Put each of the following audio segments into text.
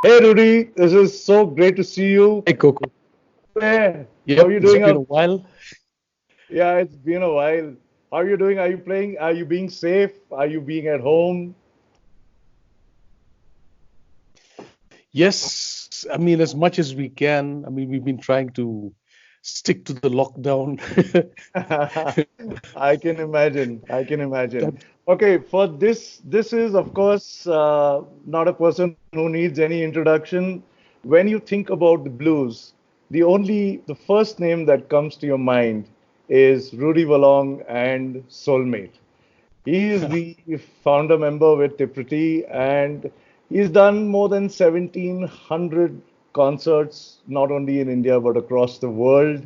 Hey Rudy, this is so great to see you. Hey, Coco. Hey, how are Yep, you it's doing been a out? while. Yeah, it's been a while. How are you doing? Are you playing? Are you being safe? Are you being at home? Yes, I mean, as much as we can. I mean, we've been trying to stick to the lockdown. I can imagine. I can imagine. That, Okay, for this is of course not a person who needs any introduction. When you think about the blues, the first name that comes to your mind is Rudy Wallang and Soulmate. He is the founder member with Tipritty, and he's done more than 1,700 concerts, not only in India but across the world,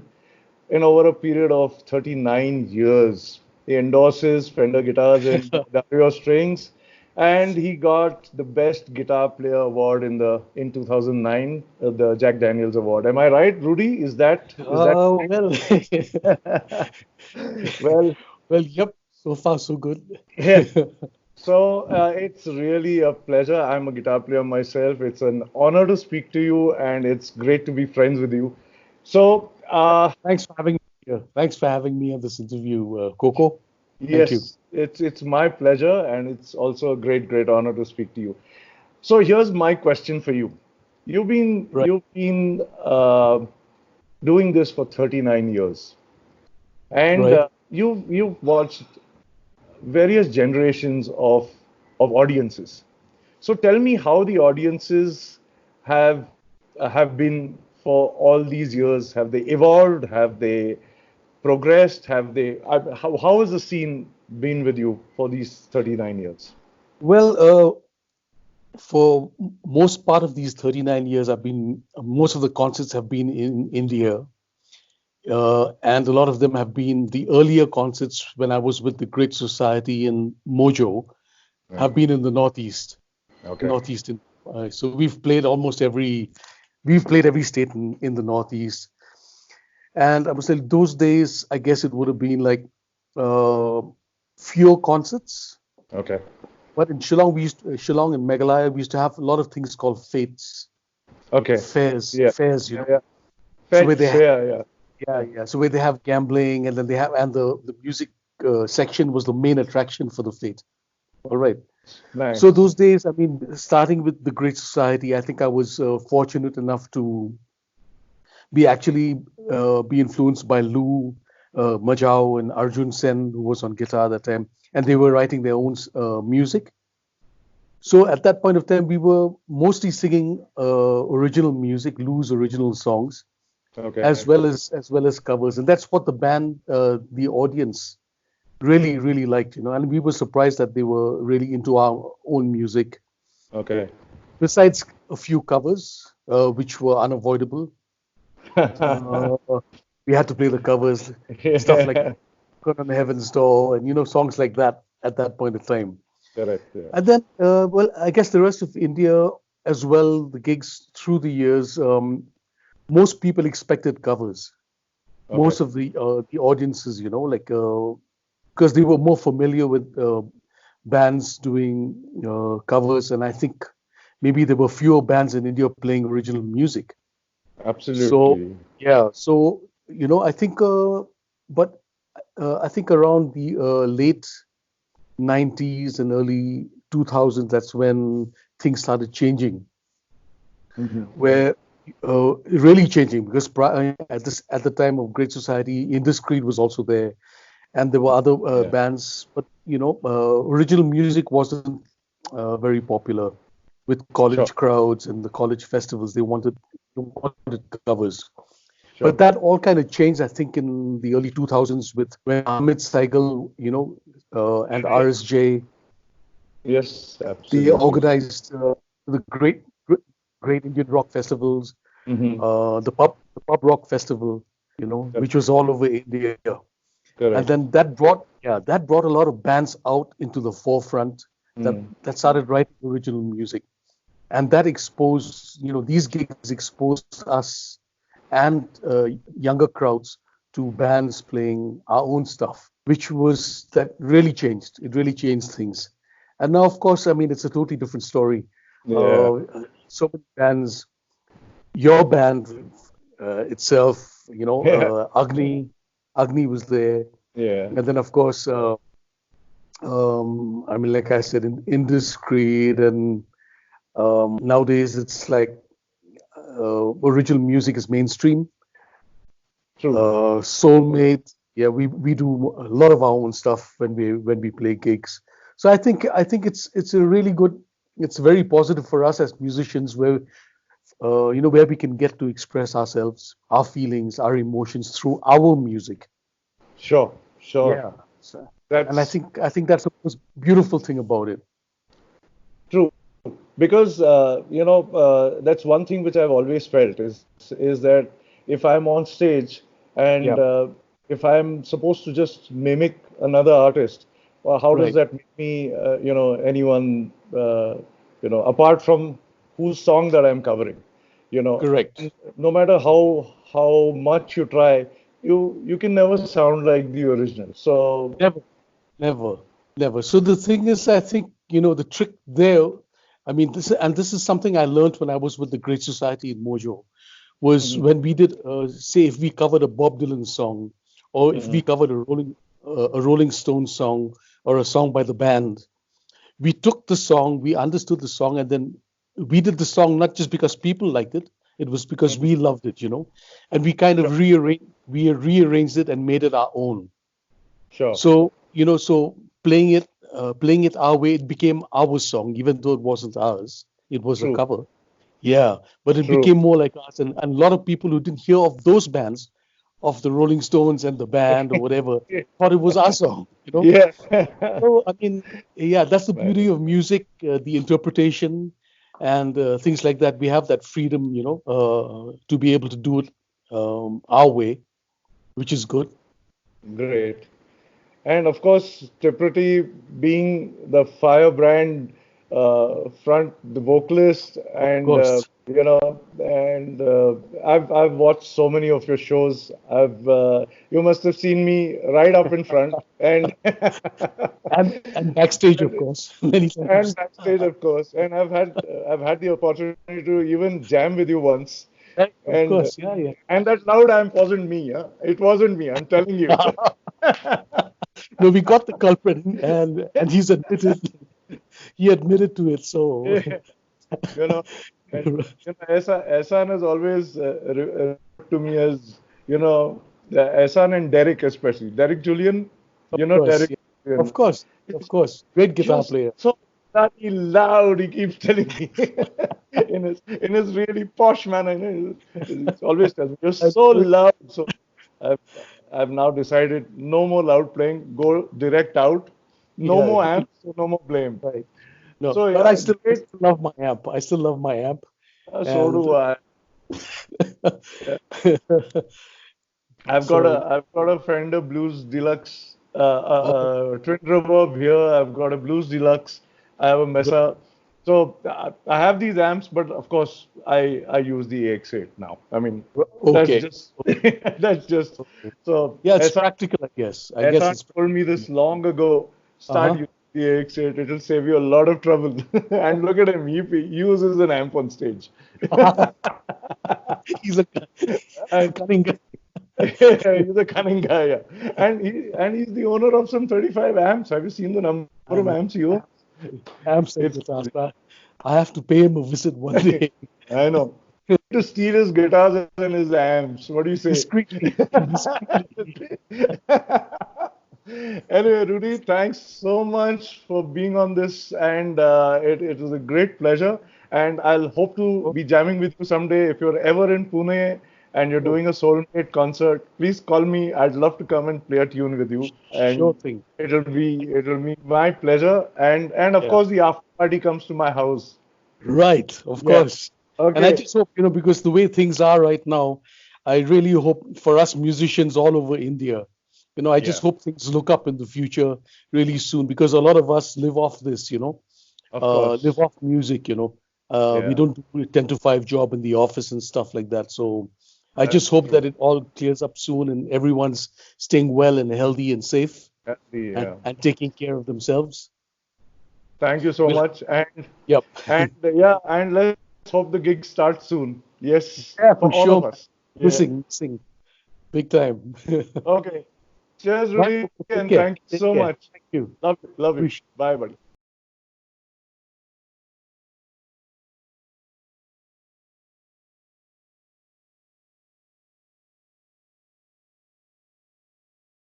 in over a period of 39 years. He endorses Fender guitars and Dario strings, and he got the Best Guitar Player award in 2009, the Jack Daniels Award. Am I right, Rudy? Is that well, well? well, yep. So far, so good. Yeah. So it's really a pleasure. I'm a guitar player myself. It's an honor to speak to you, and it's great to be friends with you. So, Thanks for having me here. Thanks for having me on this interview, Coco. Thank you. yes, it's my pleasure, and it's also a great honor to speak to you. So here's my question for you. You've been Right, you've been doing this for 39 years, and right. you've watched various generations of audiences. So tell me how the audiences have been for all these years. Have they evolved? Have they progressed? How has the scene been with you for these 39 years? Well, for most part of these 39 years, most of the concerts have been in India. And a lot of them have been the earlier concerts when I was with the Great Society in Mojo, Right. have been in the Northeast, Okay. Northeastern. So we've played every state in the Northeast. And I would say those days, I guess it would have been like uh, fewer concerts. Okay. But in Shillong, Shillong and Meghalaya, we used to have a lot of things called fates, Okay. Yeah. fairs, Yeah. Yeah. So where Fair. Yeah. yeah. So where they have gambling, and then they have, and the music section was the main attraction for the fete. All right. So Nice. those days, I mean, starting with the Great Society, I think I was fortunate enough to be influenced by Lou Majau and Arjun Sen, who was on guitar at that time, and they were writing their own music. So at that point of time, we were mostly singing original music, Lou's original songs, Okay. as well as covers, and that's what the band, the audience, really liked, and we were surprised that they were really into our own music. Okay. Besides a few covers, which were unavoidable, uh, we had to play the covers, stuff like Yeah. "Knock on Heaven's Door" and songs like that at that point of time. Correct. Yeah. And then, well, I guess the rest of India as well, the gigs through the years, most people expected covers. Okay. Most of the audiences, like because they were more familiar with bands doing covers, and I think maybe there were fewer bands in India playing original music. So Absolutely. yeah, so I think, but I think around the late 90s and early 2000s, that's when things started changing, Hmm. where really changing because at the time of Great Society, Indus Creed was also there, and there were other Yeah. bands, but original music wasn't very popular with college Sure. crowds and the college festivals. They wanted covers. Sure. But that all kind of changed, I think, in the early 2000s with when Amit Saigal, and RSJ, Yes. they Absolutely. organized the great Indian rock festivals, Hmm. the pub rock festival, which was all over India. And then Correct. that brought a lot of bands out into the forefront that Mm. that started writing original music, and that exposed, these gigs exposed us and younger crowds to bands playing our own stuff, which was that really changed. It really changed things. And now, of course, I mean, it's a totally different story. Yeah. Uh, so many bands. Your band itself, Yeah, Agni was there, yeah, and then of course, I mean, like I said, Indiscreet, and nowadays it's like original music is mainstream. true. Soulmate, yeah, we do a lot of our own stuff when we play gigs. So I think it's a really good, it's very positive for us as musicians where where we can get to express ourselves, our feelings, our emotions through our music. Sure, sure. Yeah. So, and That's I think that's the most beautiful thing about it. true. Because that's one thing which I've always felt is that if I'm on stage Yeah. and if I'm supposed to just mimic another artist, well, how does Right. that make me anyone apart from whose song that I'm covering, Correct. and no matter how much you try, you can never sound like the original. So Never. Never, never. So the thing is, I think, the trick there, I mean, this is something I learned when I was with the Great Society in Mojo, was mhm, when we did, say, if we covered a Bob Dylan song, or if mhm, we covered a Rolling Stone song, or a song by the band, we took the song, we understood the song, and then we did the song not just because people liked it, it was because mhm. we loved it, and we kind Sure, of rearranged it and made it our own. sure, So, playing it our way, it became our song, even though it wasn't ours. It was a true, cover. Yeah, but it true. became more like us, and a lot of people who didn't hear of those bands, of the Rolling Stones and the band or whatever, thought it was our song. Yeah. So, I mean, yeah, that's the Right. beauty of music, the interpretation, and things like that. We have that freedom, to be able to do it our way, which is good. Great. And of course, Triprati being the firebrand front, the vocalist, Of and course. I've watched so many of your shows. You must have seen me right up in front, and And backstage, of course, many and times. backstage, of course. And I've had the opportunity to even jam with you once, Right, of and course, yeah, yeah. and that loud amp wasn't me. Huh? It wasn't me. I'm telling you. No, we got the culprit, and he admitted to it. So, you know, and Ehsan has always referred to me as, Ehsan and Derek especially. Derek Julian, of course, Derek yeah, of Julian. course, of It's course, great guitar just player. so bloody loud, he keeps telling me. In his really posh manner. He always tells me, you're That's so good. loud. So I've, I've now decided no more loud playing, go direct out. No Yeah, more yeah, amps, so no more blame. right. No, So but I yeah, still, I great. still love my amp. I still love my amp, So and do I. Yeah. I've got so a I've got a Fender Blues Deluxe twin reverb here. I've got a Blues Deluxe. I have a Mesa. So I have these amps, but of course I use the AX8 now. I mean, that's okay, just that's just okay. so Yeah, it's Esa practical, I guess. I guess Esa it's told me practical. this long ago. Start Uh-huh. using the AX8. It'll save you a lot of trouble. And look at him. He uses an amp on stage. He's a And cunning guy. he's a cunning guy, yeah. And he's the owner of some 35 amps. Have you seen the number of I know. amps he owns? Amps and It's guitars. I have to pay him a visit one day. I know. To steal his guitars and his amps. What do you say? Discreetly. Discreetly. Anyway, Rudy, thanks so much for being on this, and it was a great pleasure. And I'll hope to Oh, be jamming with you someday. If you're ever in Pune and you're oh, doing a Soulmate concert, please call me. I'd love to come and play a tune with you, sure and thing. it'll be my pleasure. And of Yeah. course, the after party comes to my house. Right. Of Yeah. course. And I Okay. just hope, because the way things are right now, I really hope for us musicians all over India, I just Yeah. hope things look up in the future really soon because a lot of us live off this, Of live course. off music. We Yeah. don't do a 10 to 5 job in the office and stuff like that. So I just That's hope that true. it all clears up soon and everyone's staying well and healthy and safe That's the and taking care of themselves. Thank you so We'll, much. And yep. and yeah, and let's hope the gig starts soon. Yes, Yeah, for for all of sure. us. Yeah. Missing, big time. Okay. Cheers, Right, Rudy, take and care. thank you Take so care. much. Thank you. Love it. Love it. Appreciate Bye, buddy.